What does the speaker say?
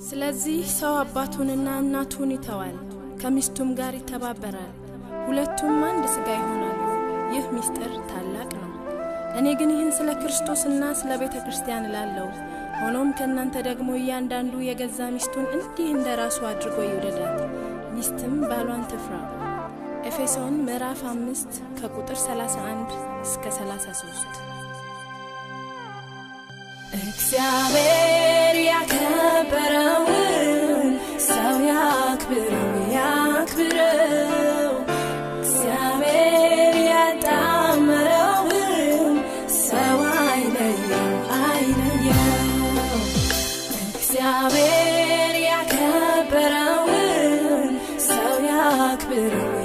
ስለዚህ ሰው አባቱንና እናቱን ይተዋል ከሚስቱም ጋር ይተባበራል ሁለቱም አንድ ሥጋ ይሆናሉ ይህ ምስጢር ታላቅ ነው እኔ ግን ይህን ስለ ክርስቶስና ስለ ቤተ ክርስቲያን እላለሁ ሆኖም ከእናንተ ደግሞ እያንዳንዱ የገዛ ሚስቱን እንዲህ እንደራሱ አድርጎ ይውደዳት ሚስትም ባሏን ትፍራ ኤፌሶን ምዕራፍ 5 ከቁጥር 31 እስከ 33 እግዚአብሔር ያከበረውን ሰው ያክብረው እግዚአብሔር ያጣመረውን ሰው አይለየው እግዚአብሔር ያከበረውን ሰው ያክብረው